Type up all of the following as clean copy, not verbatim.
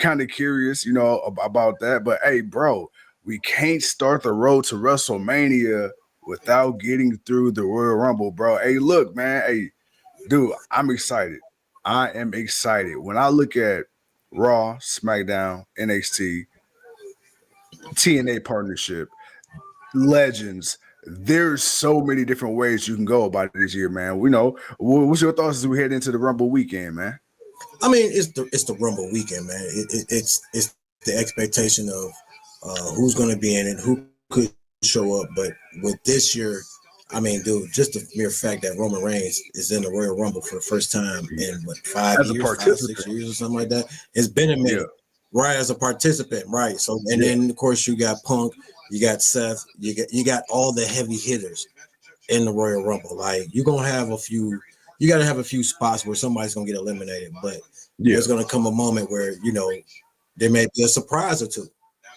kind of curious, about that. But hey, bro, we can't start the road to WrestleMania without getting through the Royal Rumble, bro. Hey, look, man. Hey, dude, I'm excited. I am excited. When I look at Raw, SmackDown, NXT, TNA partnership, legends. There's so many different ways you can go about it this year, man. We know. What's your thoughts as we head into the Rumble weekend, man? I mean, it's the Rumble weekend, man. It's the expectation of who's going to be in it, who could show up. But with this year, I mean, dude, just the mere fact that Roman Reigns is in the Royal Rumble for the first time in what 5 years, 6 years, or something like that. It's been a minute, right? As a participant, right? So, and then of course you got Punk, you got Seth, you got all the heavy hitters in the Royal Rumble. Like you're gonna have a few. You got to have a few spots where somebody's gonna get eliminated, but there's gonna come a moment where there may be a surprise or two.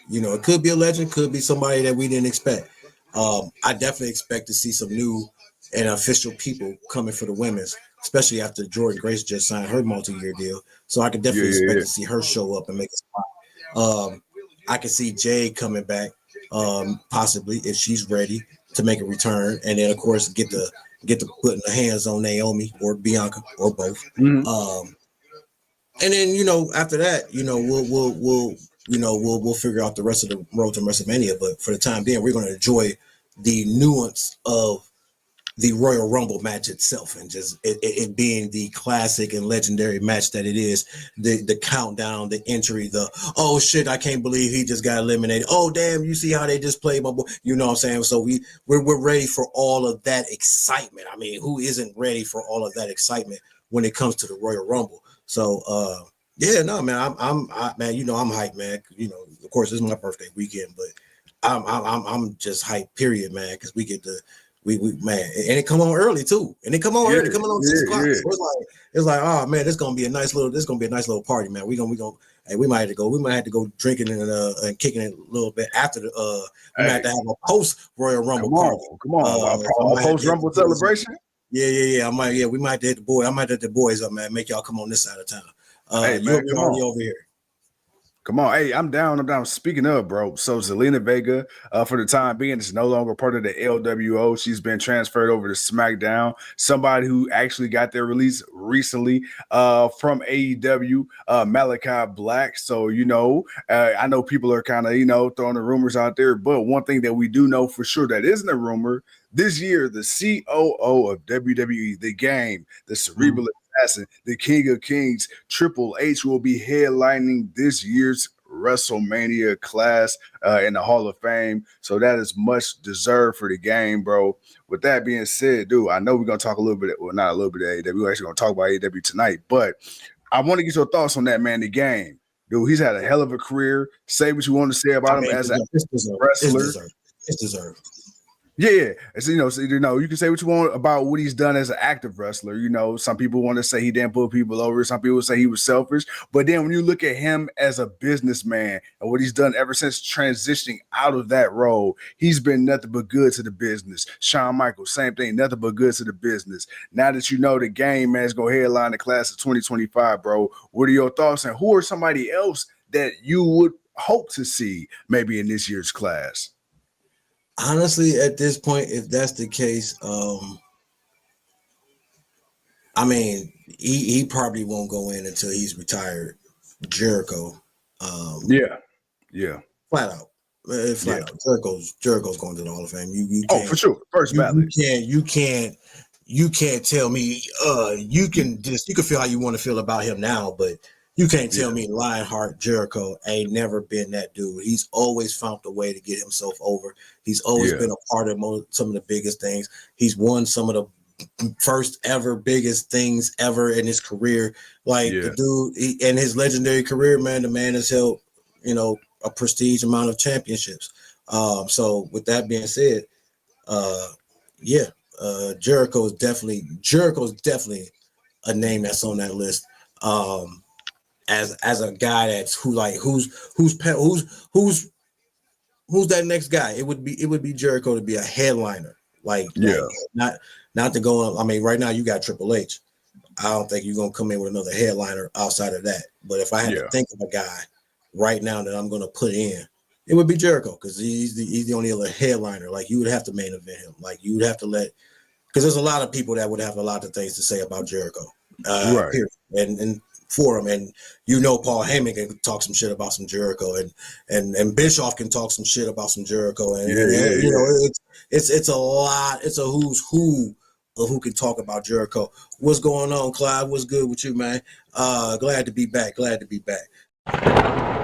It could be a legend, could be somebody that we didn't expect. I definitely expect to see some new and official people coming for the women's, especially after Jordan Grace just signed her multi-year deal. So I could definitely expect to see her show up and make a spot. I could see Jade coming back, possibly if she's ready to make a return, and then of course get to putting the hands on Naomi or Bianca or both. Mm-hmm. And then after that, we'll figure out the rest of the road to WrestleMania. But for the time being, we're going to enjoy the nuance of the Royal Rumble match itself, and just it being the classic and legendary match that it is. The countdown, the entry, the oh shit, I can't believe he just got eliminated. Oh damn, you see how they just played my boy. You know what I'm saying? So we're ready for all of that excitement. I mean, who isn't ready for all of that excitement when it comes to the Royal Rumble? So man, I'm hyped, man. Of course, this is my birthday weekend, but I'm just hyped, period, man, because we get to. We man, and it come on early too, and it come on early, coming on 6 o'clock. So it's like, oh man, this gonna be a nice little party, man. We might have to go drinking and kicking it a little bit after the we might have to have a post Royal Rumble party. Come on, a post Rumble celebration. Yeah. We might have to hit the boy. I might hit the boys up, man. Make y'all come on this side of town. You're already over here. Come on. Hey, I'm down. Speaking of, bro, so Zelina Vega, for the time being, is no longer part of the LWO. She's been transferred over to SmackDown. Somebody who actually got their release recently from AEW, Malachi Black. So, I know people are kind of, throwing the rumors out there. But one thing that we do know for sure that isn't a rumor, this year, the COO of WWE, The Game, the Cerebral Assassin, the King of Kings, Triple H, will be headlining this year's WrestleMania class in the Hall of Fame. So that is much deserved for the Game, bro. With that being said, dude, I know we're going to talk a little bit, well, not a little bit of AEW. We're actually going to talk about AEW tonight, but I want to get your thoughts on that, man, The Game. Dude, he's had a hell of a career. Say what you want to say about him as a wrestler. It's deserved. Yeah. So, you can say what you want about what he's done as an active wrestler. Some people want to say he didn't put people over. Some people say he was selfish. But then when you look at him as a businessman and what he's done ever since transitioning out of that role, he's been nothing but good to the business. Shawn Michaels, same thing, nothing but good to the business. Now that The Game, man, is going to headline the class of 2025, bro, what are your thoughts? And who are somebody else that you would hope to see maybe in this year's class? Honestly, at this point, if that's the case, I mean, he probably won't go in until he's retired. Jericho. Yeah. Flat out. Jericho's going to the Hall of Fame. You can't, for sure. First ballot. You can't tell me you can feel how you want to feel about him now, but you can't tell me Lionheart Jericho ain't never been that dude. He's always found a way to get himself over. He's always been a part of some of the biggest things. He's won some of the first ever biggest things ever in his career. The dude and his legendary career, man, the man has held, a prestige amount of championships. So with that being said, Jericho's definitely a name that's on that list. As a guy that's who's that next guy? It would be Jericho to be a headliner. Not to go on. I mean, right now you got Triple H. I don't think you're gonna come in with another headliner outside of that. But if I had to think of a guy, right now that I'm going to put in, it would be Jericho, because he's the only other headliner. Like, you would have to main event him. Like, you would have to let, because there's a lot of people that would have a lot of things to say about Jericho, Right. period. And for him, and Paul Heyman can talk some shit about some Jericho, and Bischoff can talk some shit about some Jericho, and it's a lot. It's a who's who of who can talk about Jericho. What's going on, Clyde? What's good with you, man? Glad to be back. Glad to be back.